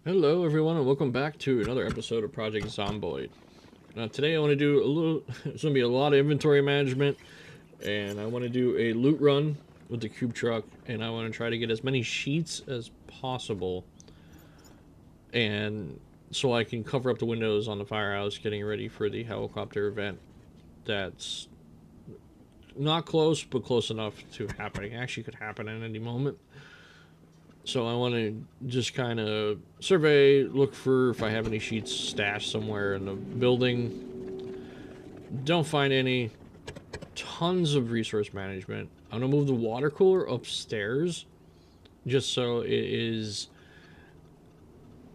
Hello everyone and welcome back to another episode of Project Zomboid. Now today I want to do a little, it's going to be a lot of inventory management, and I want to do a loot run with the cube truck, and I want to try to get as many sheets as possible, and so I can cover up the windows on the firehouse getting ready for the helicopter event that's not close but close enough to happening. Actually could happen at any moment. So I want to just kind of survey, look for if I have any sheets stashed somewhere in the building. Don't find any. Tons of resource management. I'm going to move the water cooler upstairs just so it is...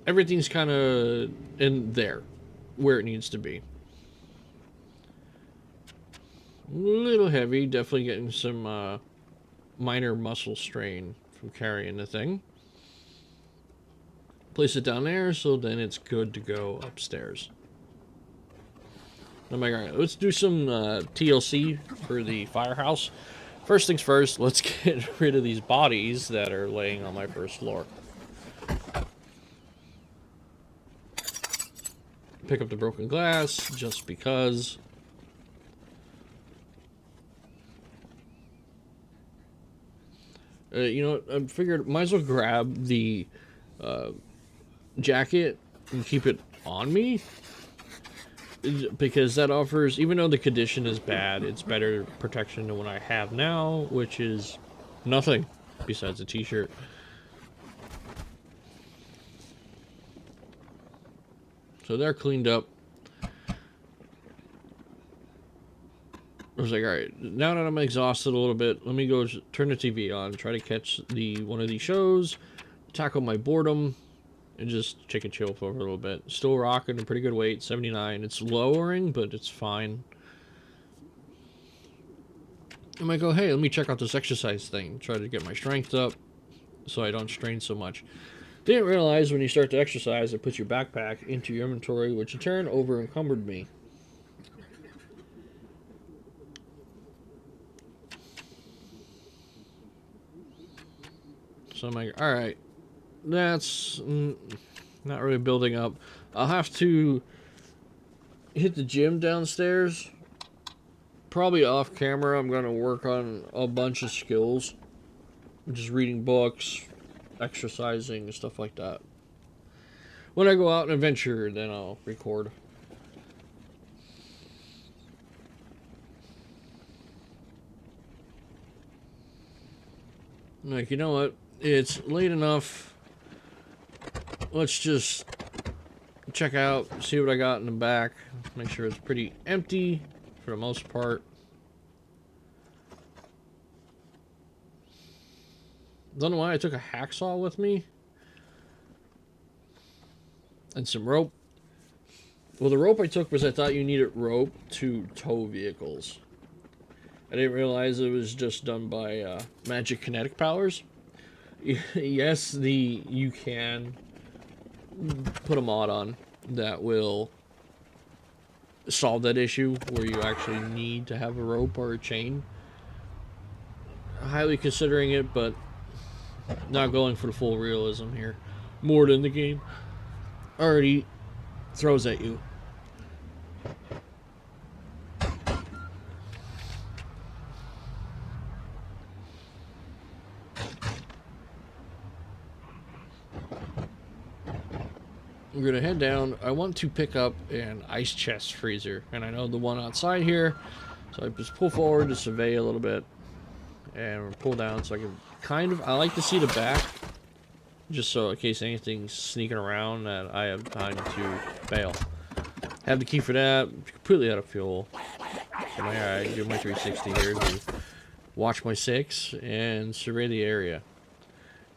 everything's kind of in there where it needs to be. A little heavy, definitely getting some minor muscle strain from carrying the thing. Place it down there so then it's good to go upstairs. Oh my god, let's do some TLC for the firehouse. First things first, let's get rid of these bodies that are laying on my first floor. Pick up the broken glass just because. You know what, I figured might as well grab the jacket and keep it on me, because that offers, even though the condition is bad, it's better protection than what I have now, which is nothing besides a t-shirt. So they're cleaned up. I was like, alright, now that I'm exhausted a little bit, let me go turn the TV on, try to catch one of these shows, tackle my boredom, and just chicken chill for a little bit. Still rocking a pretty good weight, 79. It's lowering, but it's fine. I might go, hey, let me check out this exercise thing. Try to get my strength up so I don't strain so much. Didn't realize when you start to exercise, it puts your backpack into your inventory, which in turn over encumbered me. So I'm like, alright, that's not really building up. I'll have to hit the gym downstairs. Probably off camera, I'm going to work on a bunch of skills. Just reading books, exercising, stuff like that. When I go out and adventure, then I'll record. I'm like, you know what? It's late enough. Let's just check out, see what I got in the back. Make sure it's pretty empty for the most part. Don't know why I took a hacksaw with me. And some rope. Well, the rope I took was I thought you needed rope to tow vehicles. I didn't realize it was just done by magic kinetic powers. Yes, you can put a mod on that will solve that issue where you actually need to have a rope or a chain. Highly considering it, but not going for the full realism here. More than the game already throws at you. We're gonna head down. I want to pick up an ice chest freezer, and I know the one outside here, so I just pull forward to survey a little bit and pull down so I can kind of, I like to see the back just so in case anything's sneaking around that I have time to bail. Have the key for that. Completely out of fuel. So alright, do my 360 here to watch my 6 and survey the area.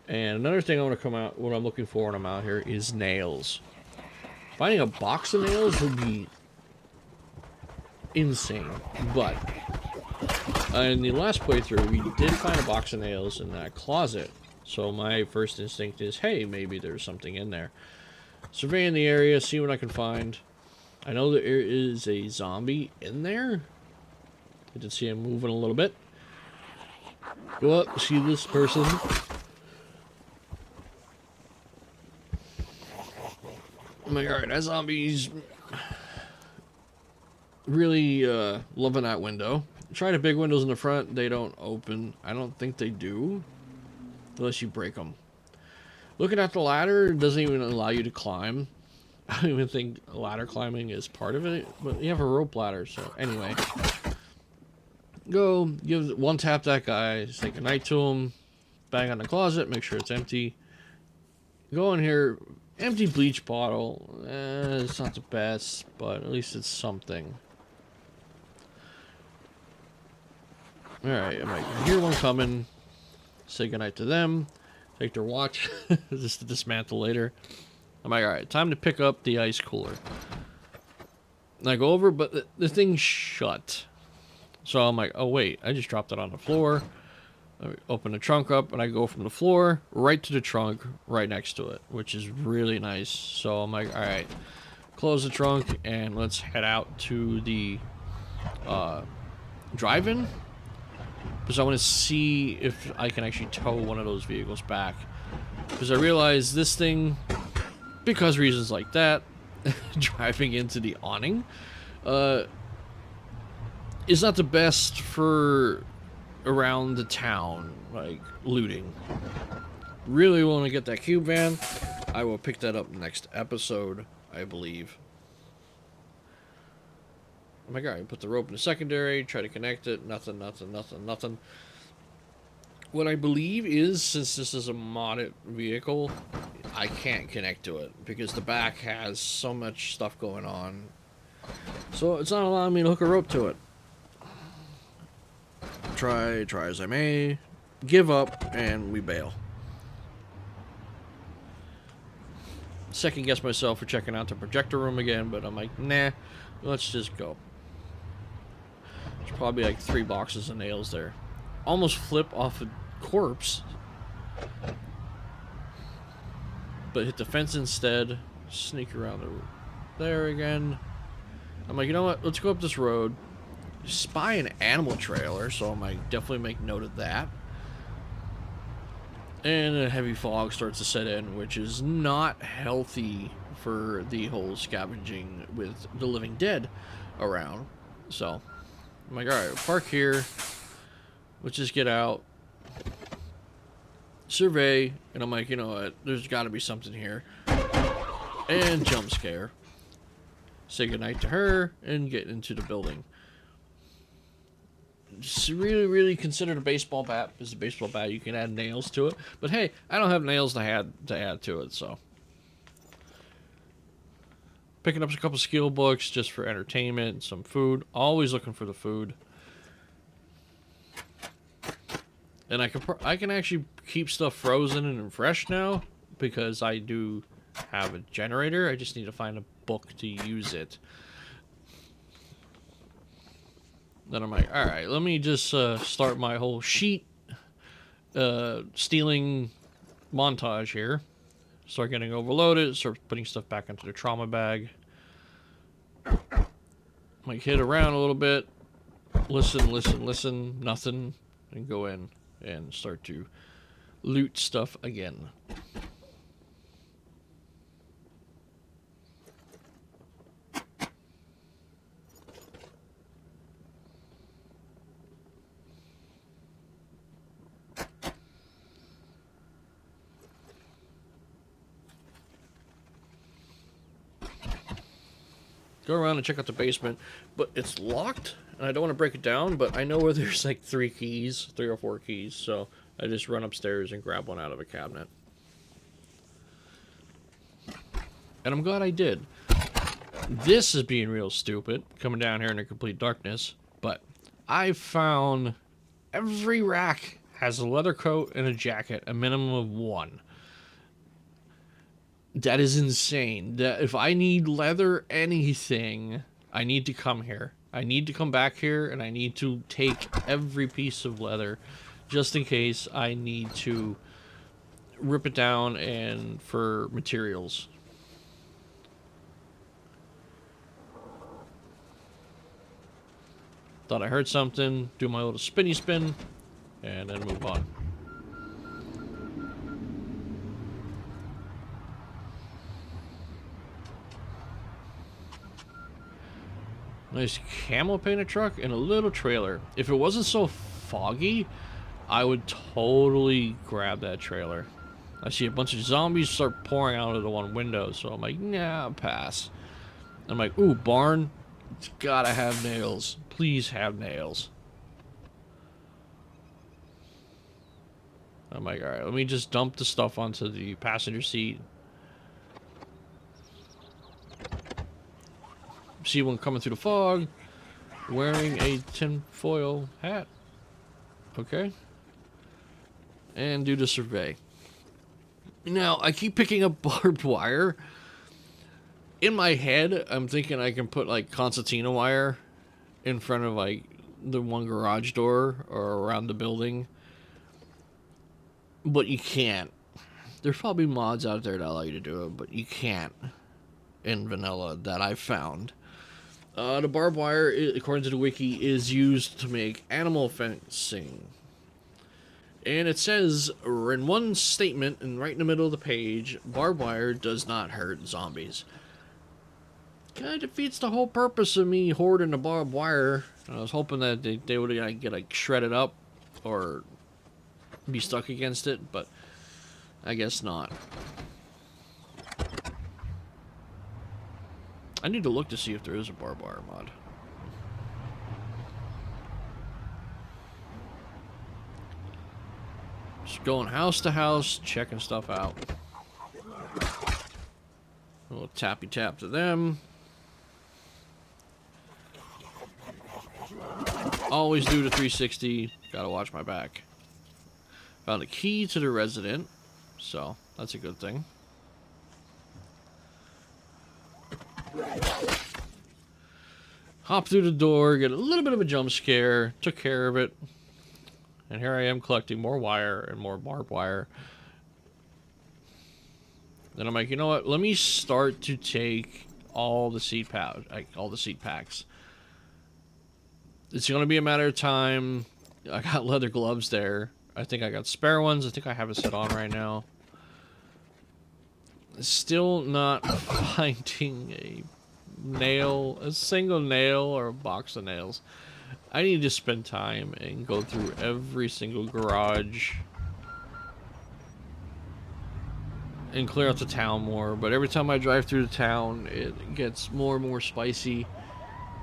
And another thing I want to come out, what I'm looking for when I'm out here, is nails. Finding a box of nails would be insane. But in the last playthrough, we did find a box of nails in that closet. So my first instinct is, hey, maybe there's something in there. Surveying the area, see what I can find. I know there is a zombie in there. I did see him moving a little bit. Go up, see this person. I'm like, alright, that zombie's really loving that window. Try the big windows in the front, they don't open. I don't think they do, unless you break them. Looking at the ladder doesn't even allow you to climb. I don't even think ladder climbing is part of it, but you have a rope ladder, so anyway. Go, give one tap that guy, say goodnight to him, bang on the closet, make sure it's empty. Go in here, empty bleach bottle. It's not the best, but at least it's something. Alright, I'm like, I hear one coming, say goodnight to them, take their watch, just to dismantle later. I'm like, alright, time to pick up the ice cooler. And I go over, but the thing's shut. So I'm like, oh wait, I just dropped it on the floor. I open the trunk up, and I go from the floor right to the trunk right next to it, which is really nice. So I'm like, alright, close the trunk, and let's head out to the drive-in. Because I want to see if I can actually tow one of those vehicles back. Because I realize this thing, because reasons like that, driving into the awning, is not the best for around the town, like looting. Really want to get that cube van. I will pick that up next episode, I believe. Oh my god, I put the rope in the secondary, try to connect it, nothing. What I believe is, since this is a modded vehicle, I can't connect to it because the back has so much stuff going on. So it's not allowing me to hook a rope to it. Try as I may, give up, and we bail. Second guess myself for checking out the projector room again, but I'm like, nah, let's just go. There's probably like 3 boxes of nails there. Almost flip off a corpse, but hit the fence instead. Sneak around there again. I'm like, you know what? Let's go up this road. Spy an animal trailer, so I might definitely make note of that. And a heavy fog starts to set in, which is not healthy for the whole scavenging with the living dead around. So I'm like, alright, park here. Let's just get out. Survey. And I'm like, you know what? There's got to be something here. And jump scare. Say goodnight to her and get into the building. Just really consider the baseball bat. Because the baseball bat, you can add nails to it. But hey, I don't have nails to add to it, so. Picking up a couple skill books just for entertainment, some food. Always looking for the food. And I can actually keep stuff frozen and fresh now because I do have a generator. I just need to find a book to use it. Then I'm like, alright, let me just start my whole sheet stealing montage here. Start getting overloaded, start putting stuff back into the trauma bag. Might hit around a little bit. Listen, nothing. And go in and start to loot stuff again. Go around and check out the basement, but it's locked, and I don't want to break it down, but I know where there's like 3 or 4 keys, so I just run upstairs and grab one out of a cabinet. And I'm glad I did. This is being real stupid, coming down here in the complete darkness, but I found every rack has a leather coat and a jacket, a minimum of 1. That is insane. That if I need leather anything, I need to come here. I need to come back here, and I need to take every piece of leather, just in case I need to rip it down and for materials. Thought I heard something. Do my little spinny spin, and then move on. Nice camo painted truck and a little trailer. If it wasn't so foggy, I would totally grab that trailer. I see a bunch of zombies start pouring out of the one window, so I'm like, nah, pass. I'm like, ooh, barn. It's gotta have nails. Please have nails. I'm like, alright, let me just dump the stuff onto the passenger seat. See one coming through the fog, wearing a tinfoil hat. Okay. And do the survey. Now, I keep picking up barbed wire. In my head, I'm thinking I can put, like, concertina wire in front of, like, the one garage door or around the building. But you can't. There's probably mods out there that allow you to do it, but you can't in vanilla that I've found. The barbed wire, according to the wiki, is used to make animal fencing. And it says, in one statement, and right in the middle of the page, barbed wire does not hurt zombies. Kind of defeats the whole purpose of me hoarding the barbed wire. I was hoping that they would get like shredded up or be stuck against it, but I guess not. I need to look to see if there is a barbed wire mod. Just going house to house, checking stuff out. A little tappy tap to them. Always do the 360. Gotta watch my back. Found a key to the resident, so that's a good thing. Hop through the door, get a little bit of a jump scare, took care of it. And here I am collecting more wire and more barbed wire. Then I'm like, you know what? Let me start to take all the seat packs. It's going to be a matter of time. I got leather gloves there. I think I got spare ones. I think I have a set on right now. Still not finding a single nail or a box of nails. I need to spend time and go through every single garage and clear out the town more. But every time I drive through the town, it gets more and more spicy,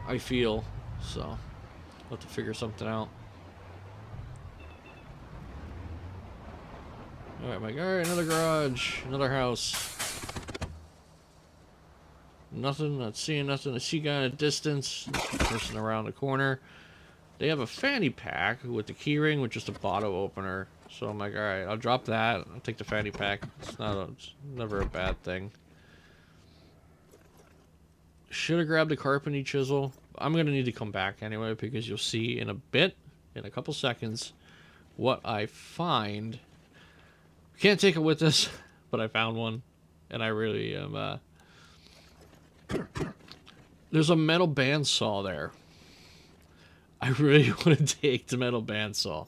I feel. So, I'll have to figure something out. Alright, Mike. Alright, another garage. Another house. Nothing. Not seeing nothing. I see a guy in a distance. Person around the corner. They have a fanny pack with the keyring with just a bottle opener. So I'm like, alright, I'll drop that. I'll take the fanny pack. It's never a bad thing. Should have grabbed the carpentry chisel. I'm going to need to come back anyway because you'll see in a couple seconds, what I find. Can't take it with us, but I found one. And I really am, There's a metal bandsaw there. I really want to take the metal bandsaw.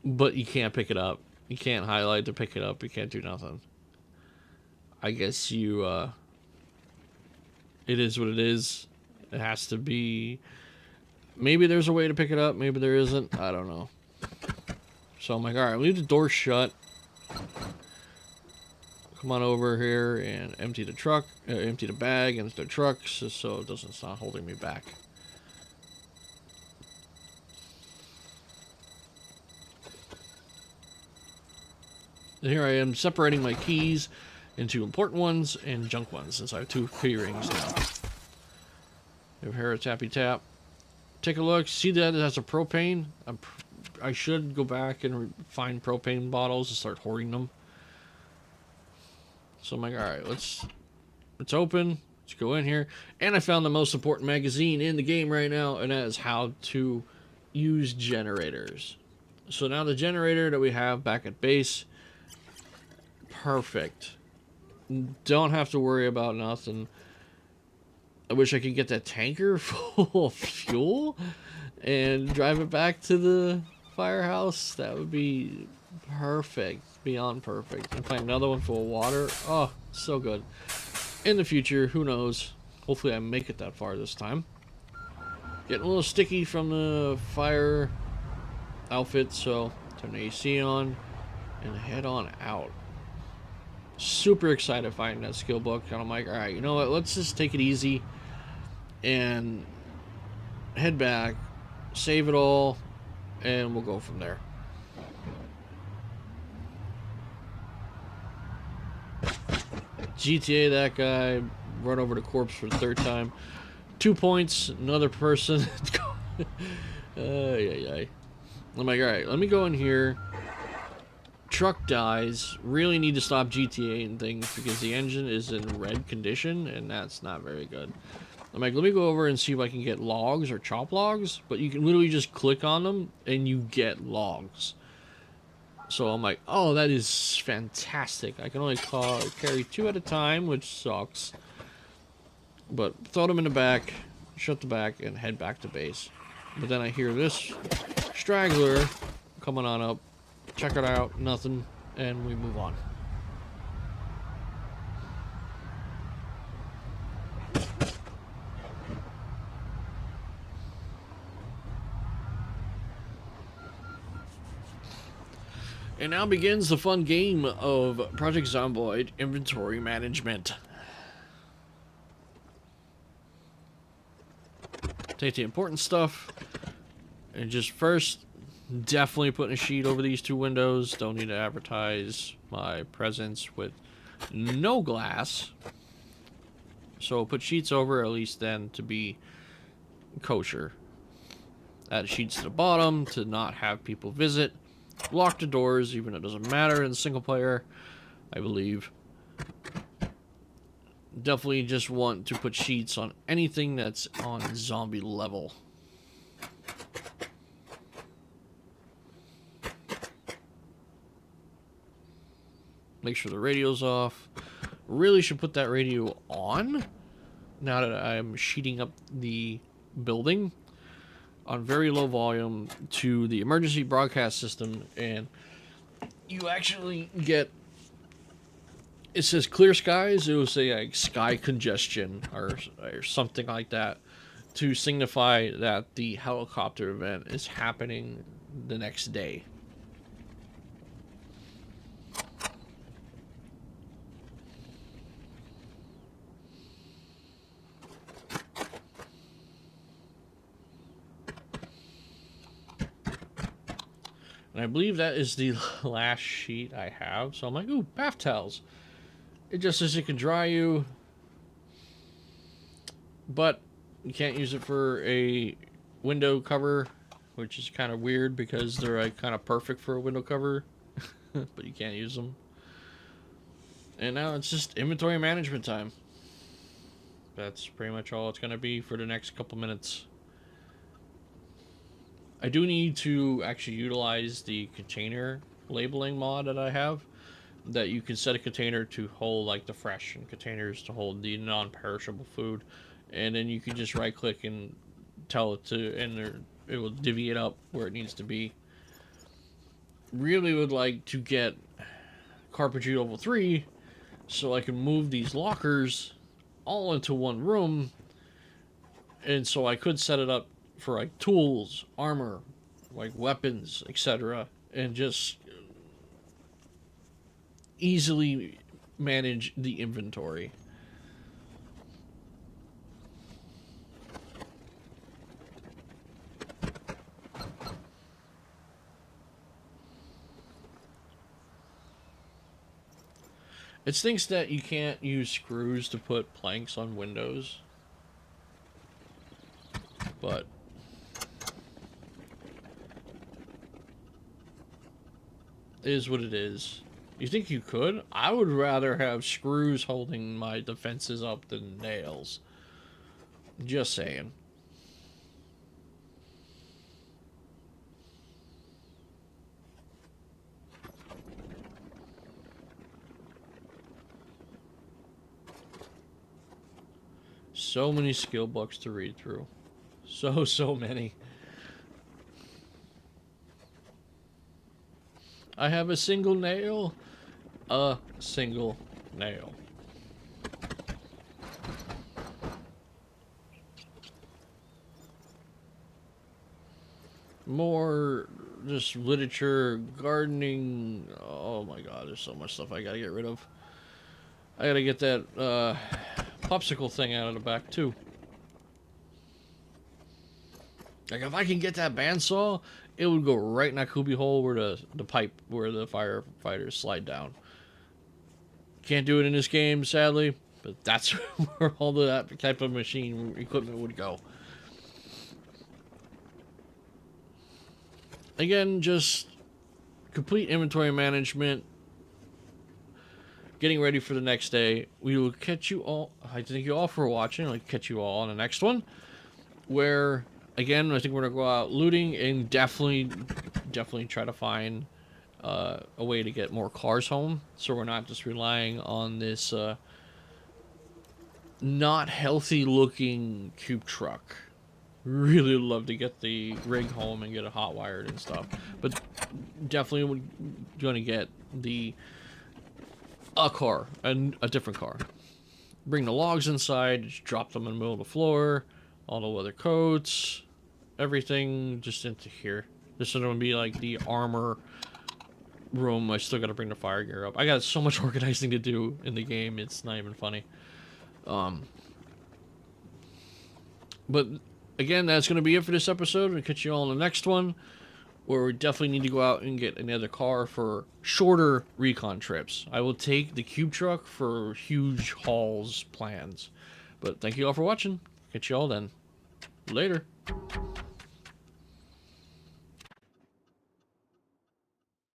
But you can't pick it up. You can't highlight to pick it up. You can't do nothing. I guess you, it is what it is. It has to be. Maybe there's a way to pick it up. Maybe there isn't. I don't know. So I'm like, alright, leave the door shut. Come on over here and empty the truck. Empty the bag into the truck so it doesn't stop holding me back. And here I am separating my keys into important ones and junk ones since I have 2 key rings now. Give her a tappy tap. Take a look. See that it has a propane? I should go back and find propane bottles and start hoarding them. So I'm like, alright, let's open. Let's go in here. And I found the most important magazine in the game right now, and that is how to use generators. So now the generator that we have back at base, perfect. Don't have to worry about nothing. I wish I could get that tanker full of fuel and drive it back to the firehouse. That would be perfect. Beyond perfect. And find another one full of water. Oh, so good. In the future, who knows? Hopefully I make it that far this time. Getting a little sticky from the fire outfit, so turn the AC on and head on out. Super excited finding that skill book, and I'm like, all right, you know what? Let's just take it easy and head back, save it all, and we'll go from there. GTA that guy, run over the corpse for the third time. 2 points, another person. Ay. I'm like, alright, let me go in here. Truck dies. Really need to stop GTA and things because the engine is in red condition, and that's not very good. I'm like, let me go over and see if I can get logs or chop logs, but you can literally just click on them and you get logs. So I'm like, oh, that is fantastic. I can only carry 2 at a time, which sucks. But throw them in the back, shut the back, and head back to base. But then I hear this straggler coming on up. Check it out, nothing, and we move on. And now begins the fun game of Project Zomboid Inventory Management. Take the important stuff, and just first, definitely putting a sheet over these 2 windows. Don't need to advertise my presence with no glass. So put sheets over, at least then, to be kosher. Add sheets to the bottom to not have people visit. Lock the doors, even though it doesn't matter in single player, I believe. Definitely just want to put sheets on anything that's on zombie level. Make sure the radio's off. Really should put that radio on now that I'm sheeting up the building on very low volume to the emergency broadcast system, and you actually get, it says clear skies, it will say like sky congestion or something like that to signify that the helicopter event is happening the next day. And I believe that is the last sheet I have. So I'm like, ooh, bath towels. It just says it can dry you, but you can't use it for a window cover, which is kind of weird because they're like kind of perfect for a window cover, but you can't use them. And now it's just inventory management time. That's pretty much all it's going to be for the next couple minutes. I do need to actually utilize the container labeling mod that I have, that you can set a container to hold like the fresh and containers to hold the non-perishable food, and then you can just right click and tell it to, and it will divvy it up where it needs to be. Really would like to get carpentry level 3 so I can move these lockers all into one room, and so I could set it up for like tools, armor, like weapons, etc., and just easily manage the inventory. It stinks that you can't use screws to put planks on windows, but it is what it is. You think you could? I would rather have screws holding my defenses up than nails. Just saying. So many skill books to read through. So many. I have a single nail. A single nail. more just literature, gardening. Oh my god, there's so much stuff I gotta get rid of. I gotta get that popsicle thing out of the back too. Like if I can get that bandsaw, it would go right in that cubby hole where the pipe where the firefighters slide down. Can't do it in this game, sadly, but that's where all that type of machine equipment would go. Again, just complete inventory management, getting ready for the next day. We will catch you all. I thank you all for watching. I'll catch you all on the next one, where again I think we're gonna go out looting and definitely try to find a way to get more cars home, so we're not just relying on this not healthy looking cube truck. Really love to get the rig home and get it hot wired and stuff, but definitely going to get a car and a different car. Bring the logs inside, just drop them in the middle of the floor, all the leather coats, everything just into here. This is going to be like the armor room. I still got to bring the fire gear up. I got so much organizing to do in the game, it's not even funny. But again, that's going to be it for this episode. We'll catch you all in the next one, where we definitely need to go out and get another car for shorter recon trips. I will take the cube truck for huge hauls plans. But thank you all for watching. Catch you all then. Later.